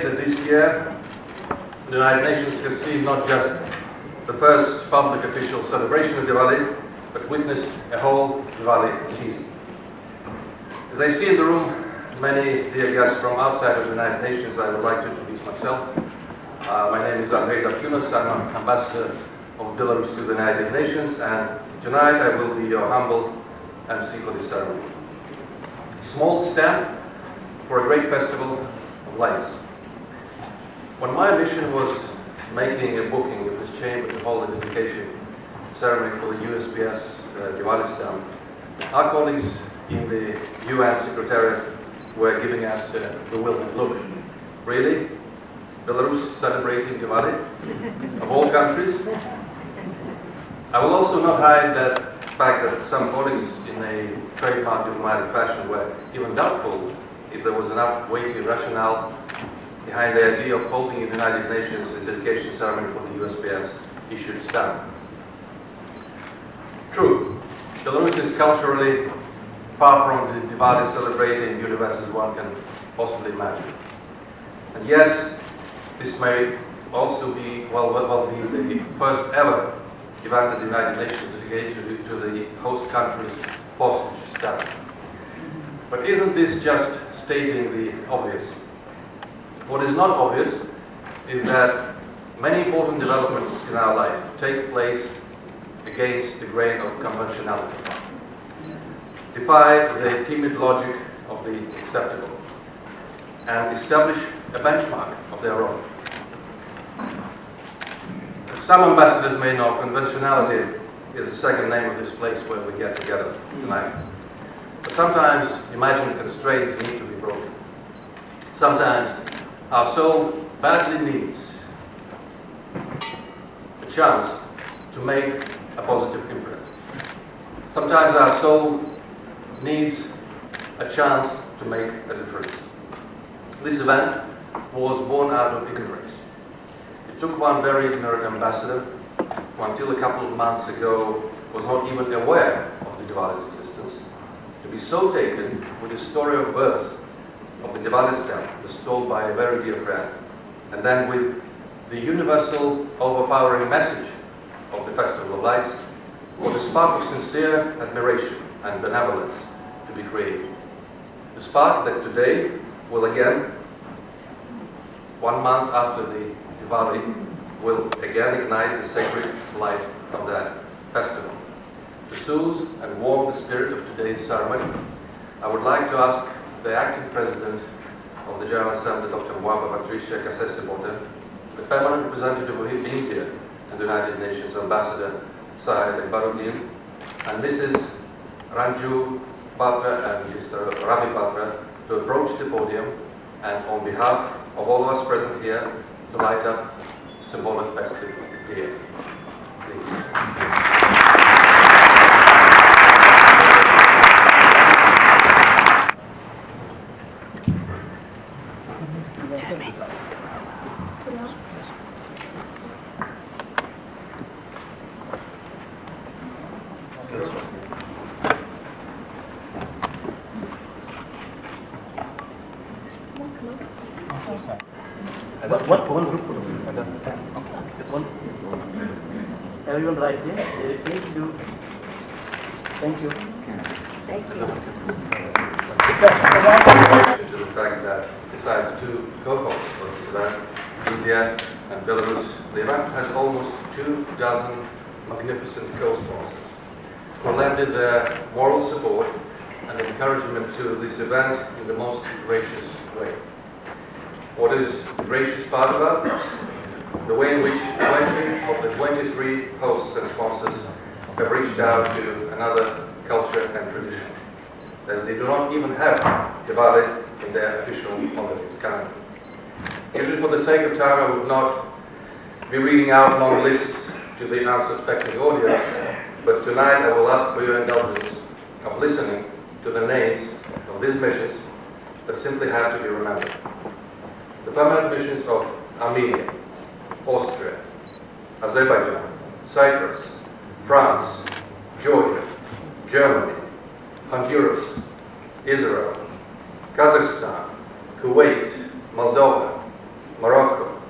that this year the United Nations has seen not just the first public official celebration of Diwali, but witnessed a whole Diwali season. As I see in the room many dear guests from outside of the United Nations, I would like to introduce myself. My name is Andrei Davtunas. I'm an ambassador of Belarus to the United Nations, and tonight I will be your humble MC for this ceremony. Small stamp for a great festival of lights. When my mission was making a booking with this chamber to hold a dedication ceremony for the USPS Diwali Stamp, our colleagues in the UN Secretariat were giving us the bewildered look. Really? Belarus celebrating Diwali? Of all countries? I will also not hide that fact that some colleagues in a trademark diplomatic fashion were even doubtful if there was enough weighty rationale behind the idea of holding in the United Nations a dedication ceremony for the USPS issued stamp. True, Belarus is culturally far from the Diwali celebrating universe as one can possibly imagine. And yes, this may also be, well be the first ever event at the United Nations dedicated to the host country's postage stamp. But isn't this just stating the obvious? What is not obvious is that many important developments in our life take place against the grain of conventionality, defy the timid logic of the acceptable, and establish a benchmark of their own. As some ambassadors may know, conventionality is the second name of this place where we get together tonight. But sometimes imagined constraints need to be broken. Sometimes our soul badly needs a chance to make a positive imprint. Sometimes our soul needs a chance to make a difference. This event was born out of ignorance. It took one very ignorant ambassador, who until a couple of months ago was not even aware of the Diwali's existence, to be so taken with the story of birth of the Diwali Stamp, as told by a very dear friend, and then with the universal overpowering message of the Festival of Lights, for the spark of sincere admiration and benevolence to be created. The spark that today will again, 1 month after the Diwali, will again ignite the sacred light of that festival. To soothe and warm the spirit of today's ceremony, I would like to ask the acting president of the General Assembly, Dr. Mwamba Patricia Kasese-Bote, the permanent representative of India to the United Nations, Ambassador Syed Akbaruddin, and Mrs. Ranju Batra and Mr. Ravi Batra to approach the podium and on behalf of all of us present here to light up symbolic festive diya. Please. One group photo, please. One. Everyone right here. Thank you. Thank you. Thank you. To the fact that besides two co-hosts for this event, India and Belarus, the event has almost 24 magnificent co-sponsors who lended their moral support and encouragement to this event in the most gracious way. What is the gracious part about it? The way in which 20 of the 23 hosts and sponsors have reached out to another culture and tradition, as they do not even have Diwali in their official holidays calendar. Usually for the sake of time, I would not be reading out long lists to the unsuspecting audience, but tonight I will ask for your indulgence of listening to the names of these missions that simply have to be remembered. The permanent missions of Armenia, Austria, Azerbaijan, Cyprus, France, Georgia, Germany, Honduras, Israel, Kazakhstan, Kuwait, Moldova, Morocco,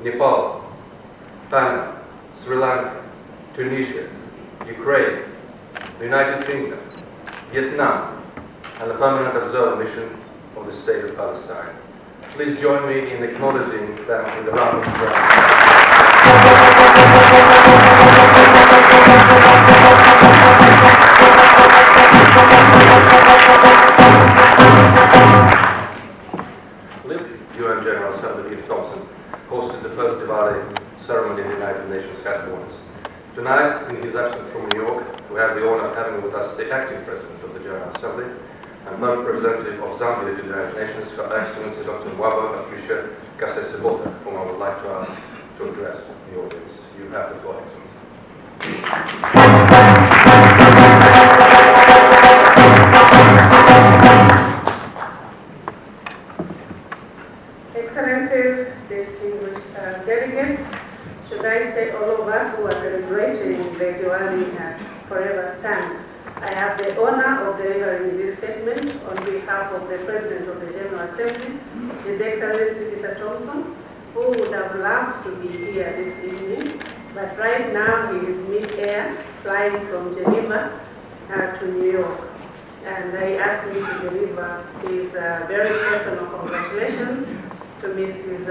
Nepal, Panama, Sri Lanka, Tunisia, Ukraine, the United Kingdom, Vietnam, and the permanent observer mission of the State of Palestine. Please join me in acknowledging them in the round of applause. UN General Assembly Peter Thompson hosted the first Diwali ceremony in the United Nations headquarters. Tonight, in his absence from New York, we have the honor of having with us the acting president of the General Assembly and permanent representative of Zambia to the United Nations, Her Excellency Dr. Mwaba Patricia Kasesebota, whom I would like to ask to address the audience. You have the floor, Excellency. Excellencies, distinguished delegates, should I say all of us who are celebrating the Diwali Forever Stamp, I have the honor of delivering this statement on behalf of the President of the General Assembly, His Excellency Peter Thompson, who would have loved to be here this evening, but right now he is mid-air, flying from Geneva to New York. And they asked me to deliver his very personal congratulations to Mrs.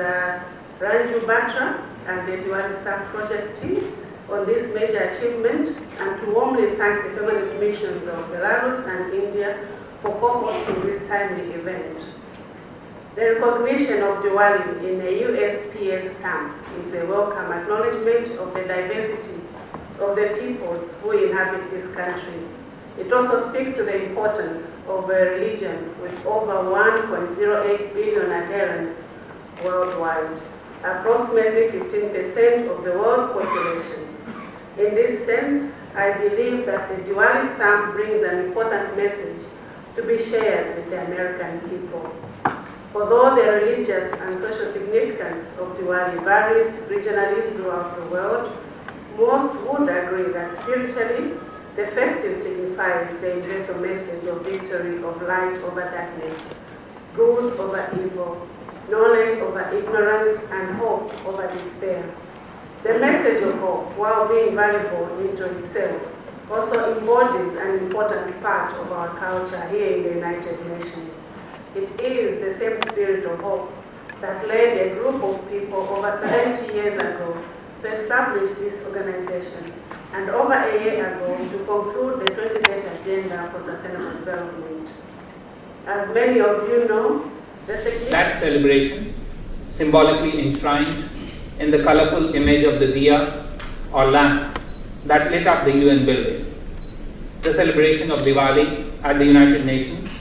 Ranju Batra and the Diwali Stamp project team on this major achievement, and to warmly thank the permanent missions of Belarus and India for co-hosting this timely event. The recognition of Diwali in a USPS stamp is a welcome acknowledgement of the diversity of the peoples who inhabit this country. It also speaks to the importance of a religion with over 1.08 billion adherents worldwide, approximately 15% of the world's population. In this sense, I believe that the Diwali stamp brings an important message to be shared with the American people. Although the religious and social significance of Diwali varies regionally throughout the world, most would agree that spiritually, the festive signifies the universal message of victory of light over darkness, good over evil, knowledge over ignorance, and hope over despair. The message of hope, while being valuable into itself, also embodies an important part of our culture here in the United Nations. It is the same spirit of hope that led a group of people over 70 years ago to establish this organization, and over a year ago to conclude the 2030 Agenda for Sustainable Development. As many of you know, that celebration, symbolically enshrined in the colorful image of the diya or lamp that lit up the UN building. The celebration of Diwali at the United Nations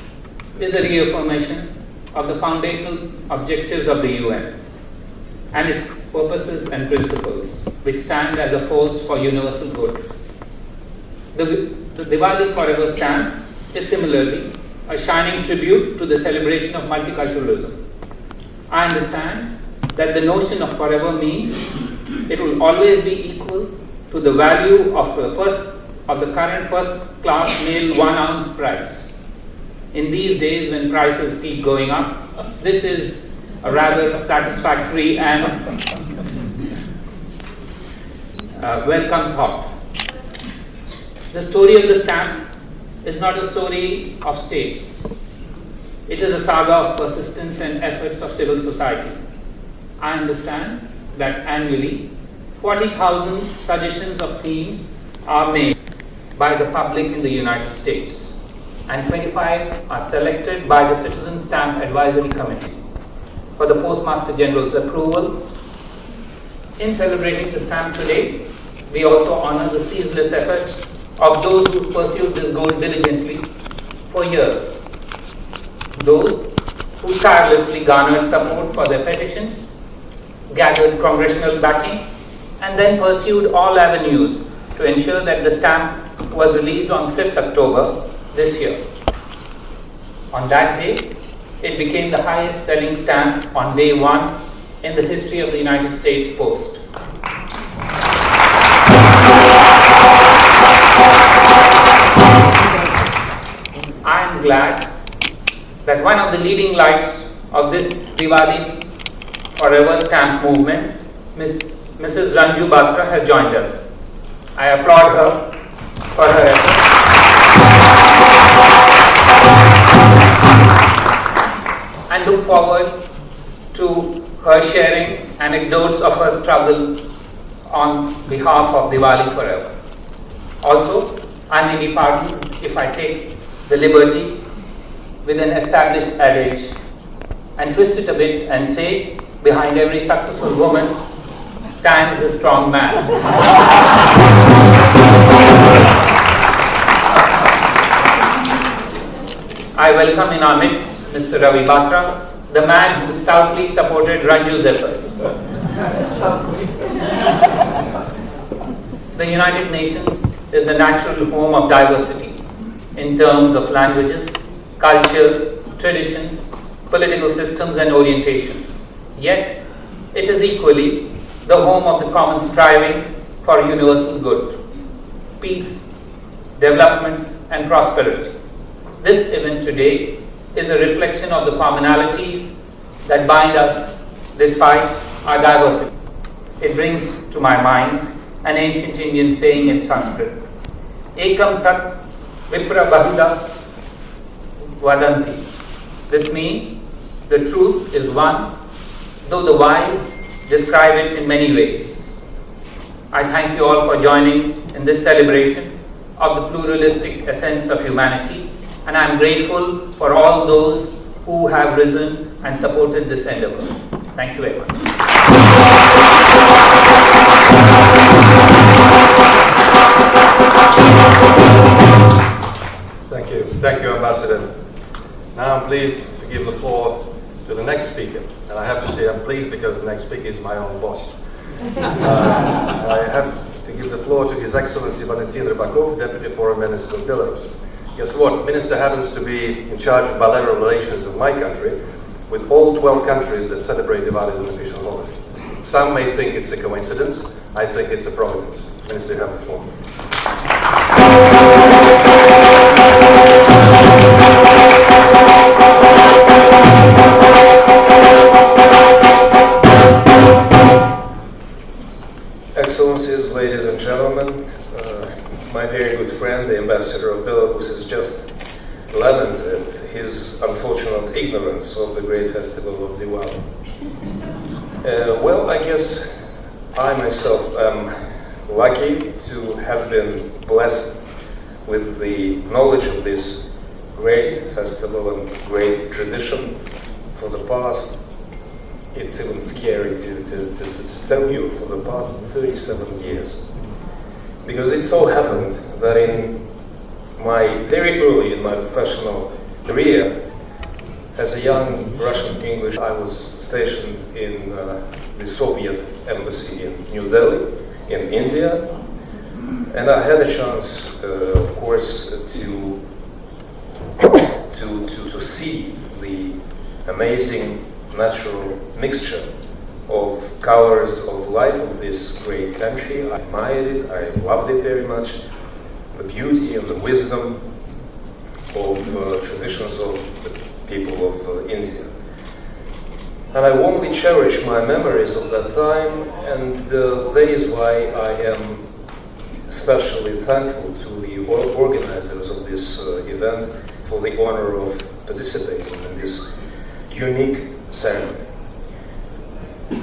is the reaffirmation of the foundational objectives of the UN and its purposes and principles, which stand as a force for universal good. The Diwali Forever Stamp is similarly a shining tribute to the celebration of multiculturalism. I understand that the notion of forever means it will always be equal to the value of the current first-class male 1 ounce price. In these days when prices keep going up, this is a rather satisfactory and welcome thought. The story of the stamp is not a story of states. It is a saga of persistence and efforts of civil society. I understand that annually 40,000 suggestions of themes are made by the public in the United States, and 25 are selected by the Citizen Stamp Advisory Committee for the Postmaster General's approval. In celebrating the stamp today, we also honor the ceaseless efforts of those who pursued this goal diligently for years. Those who tirelessly garnered support for their petitions, gathered congressional backing, and then pursued all avenues to ensure that the stamp was released on 5th October this year. On that day, it became the highest selling stamp on day 1 in the history of the United States Post. I am glad that one of the leading lights of this Diwali Forever Stamp movement, Mrs. Ranju Batra has joined us. I applaud her for her efforts. And look forward to her sharing anecdotes of her struggle on behalf of Diwali Forever. Also, I may be pardoned if I take the liberty with an established adage and twist it a bit and say, behind every successful woman stands a strong man. I welcome in our midst Mr. Ravi Batra, the man who stoutly supported Ranju's efforts. The United Nations is the natural home of diversity in terms of languages, cultures, traditions, political systems and orientations. Yet, it is equally the home of the common striving for universal good, peace, development and prosperity. This event today is a reflection of the commonalities that bind us despite our diversity. It brings to my mind an ancient Indian saying in Sanskrit, Ekam Sat Vipra Bahuda Vadanti. This means the truth is one, though the wise describe it in many ways. I thank you all for joining in this celebration of the pluralistic essence of humanity, and I am grateful for all those who have risen and supported this endeavor. Thank you very much. Thank you, Ambassador. Now I'm pleased to give the floor to the next speaker. And I have to say I'm pleased because the next speaker is my own boss. I have to give the floor to His Excellency Valentin Rybakov, Deputy Foreign Minister of Belarus. Guess what? Minister happens to be in charge of bilateral relations of my country with all 12 countries that celebrate Diwali as an official holiday. Some may think it's a coincidence. I think it's a providence. Minister, you have the floor. Excellencies, ladies and gentlemen, my very good friend, the Ambassador of Belarus, has just lamented his unfortunate ignorance of the great festival of Diwali. Well, I guess I myself am lucky to have been blessed with the knowledge of this great festival and great tradition for the past, it's even scary to tell you, for the past 37 years. Because it so happened that very early in my professional career, as a young Russian English, I was stationed in the Soviet embassy in New Delhi, in India, and I had a chance, of course, to see the amazing natural mixture of colors of life of this great country. I admired it, I loved it very much, the beauty and the wisdom of traditions of the people of India. And I warmly cherish my memories of that time, and that is why I am especially thankful to the organizers of this event for the honor of participating in this unique ceremony.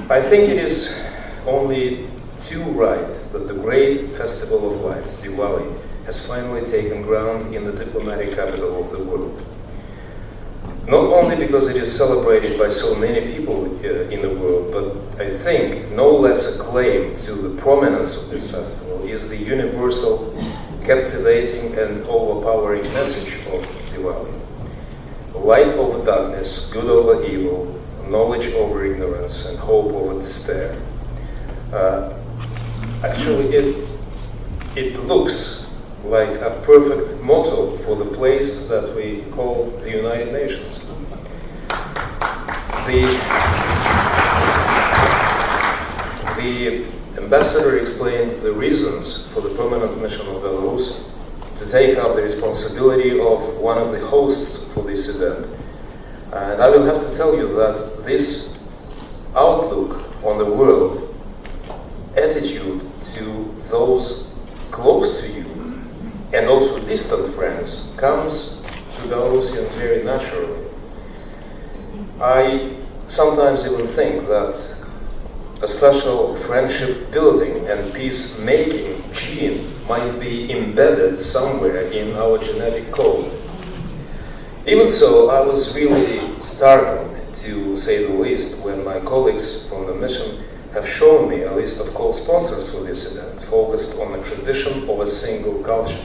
I think it is only too right that the great festival of lights, Diwali, has finally taken ground in the diplomatic capital of the world. Not only because it is celebrated by so many people in the world, but I think no less a claim to the prominence of this festival is the universal, captivating and overpowering message of Diwali. Light over darkness, good over evil, knowledge over ignorance, and hope over despair. Actually, it looks like a perfect motto for the place that we call the United Nations. The ambassador explained the reasons for the permanent mission of Belarus to take up the responsibility of one of the hosts for this event. And I will have to tell you that this outlook on the world attitude to those close to you and also distant friends comes to Belarusians very naturally. I sometimes even think that a special friendship building and peace-making gene might be embedded somewhere in our genetic code. Even so, I was really startled, to say the least, when my colleagues from the mission have shown me a list of co-sponsors for this event, focused on the tradition of a single culture.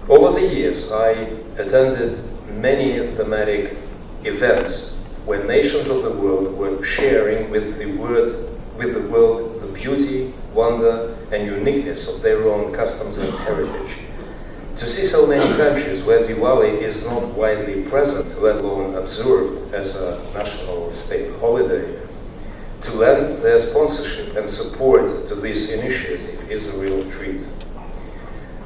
Over the years, I attended many thematic events where nations of the world were sharing with the world the beauty, wonder, and uniqueness of their own customs and heritage. To see so many countries where Diwali is not widely present, let alone observed as a national or state holiday, to lend their sponsorship and support to this initiative is a real treat.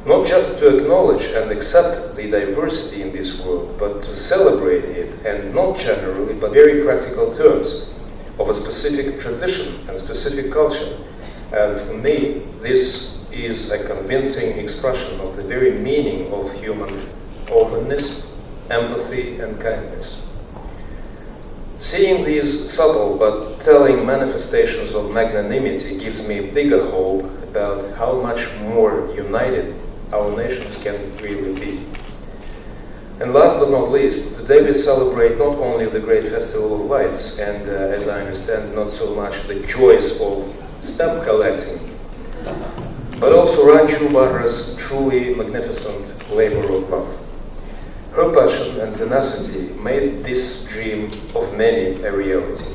Not just to acknowledge and accept the diversity in this world, but to celebrate it, and not generally, but very practical terms of a specific tradition and specific culture. And for me, this is a convincing expression of the very meaning of human openness, empathy, and kindness. Seeing these subtle but telling manifestations of magnanimity gives me bigger hope about how much more united our nations can really be. And last but not least, today we celebrate not only the great Festival of Lights and, as I understand, not so much the joys of stamp collecting, but also Ranju Batra's truly magnificent labor of love. Her passion and tenacity made this dream of many a reality.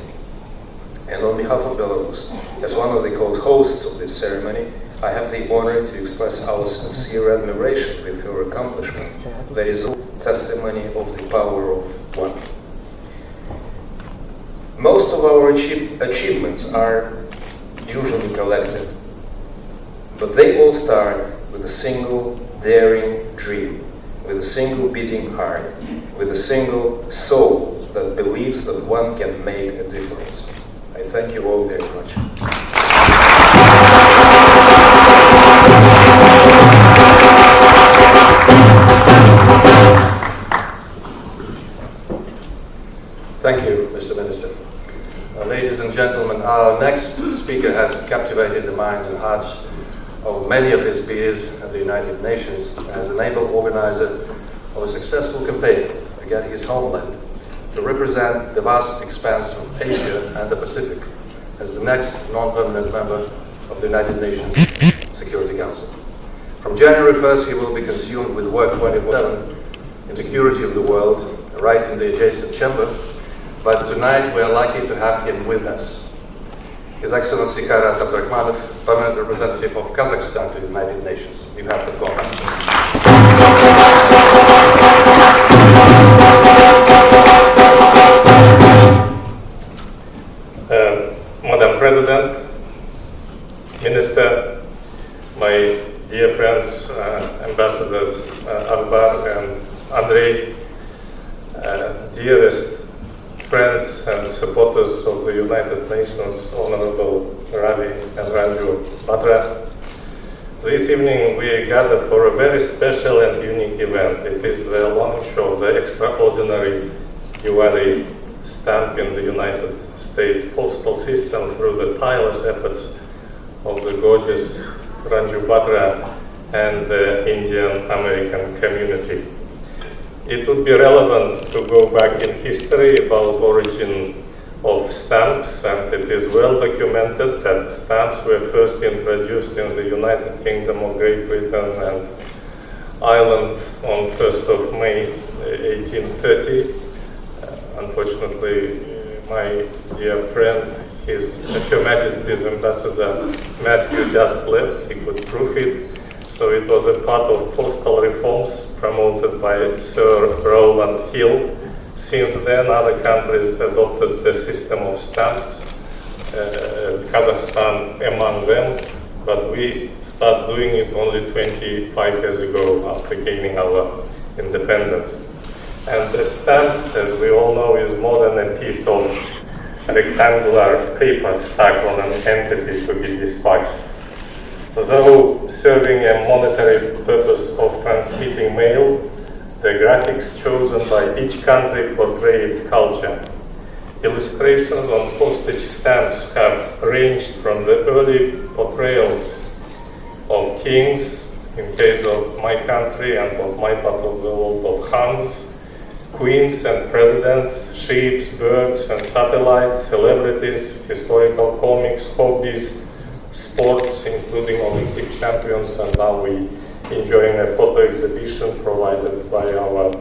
And on behalf of Belarus, as one of the co-hosts of this ceremony, I have the honor to express our sincere admiration with her accomplishment that is a testimony of the power of one. Most of our achievements are usually collective, but they all start with a single daring dream, with a single beating heart, with a single soul that believes that one can make a difference. I thank you all very much. Thank you, Mr. Minister. Ladies and gentlemen, our next speaker has captivated the minds and hearts of many of his peers at the United Nations as an able organizer of a successful campaign to get his homeland to represent the vast expanse of Asia and the Pacific as the next non-permanent member of the United Nations Security Council. From January 1st, he will be consumed with work 24/7 in security of the world, right in the adjacent chamber, but tonight we are lucky to have him with us. His Excellency Kairat Abdurrahmanov, Permanent Representative of Kazakhstan to the United Nations. You have the floor. Madam President, Minister, my dear friends, Ambassadors Akbar and Andrei, dearest friends and supporters of the United Nations, Honorable Ravi and Ranju Batra. This evening we gather for a very special and unique event. It is the launch of the extraordinary Diwali Stamp in the United States postal system through the tireless efforts of the gorgeous Ranju Batra and the Indian American community. It would be relevant to go back in history about origin of stamps, and it is well documented that stamps were first introduced in the United Kingdom of Great Britain and Ireland on 1st of May 1830. Unfortunately, my dear friend, Her Majesty's Ambassador Matthew just left. He could prove it. So it was a part of postal reforms promoted by Sir Rowland Hill. Since then, other countries adopted the system of stamps, Kazakhstan among them, but we started doing it only 25 years ago after gaining our independence. And the stamp, as we all know, is more than a piece of rectangular paper stuck on an entity to be dispatched. Though serving a monetary purpose of transmitting mail, the graphics chosen by each country portray its culture. Illustrations on postage stamps have ranged from the early portrayals of kings, in case of my country and of my part of the world, of Hans, queens and presidents, ships, birds and satellites, celebrities, historical comics, hobbies, sports, including Olympic champions, and now we enjoying a photo exhibition provided by our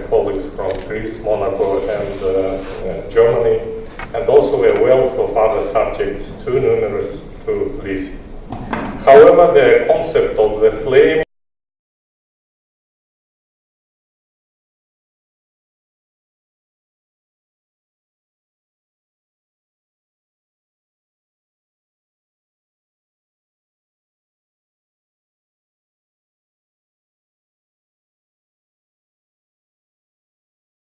colleagues from Greece, Monaco, and Germany, and also a wealth of other subjects too numerous to list. However, the concept of the flame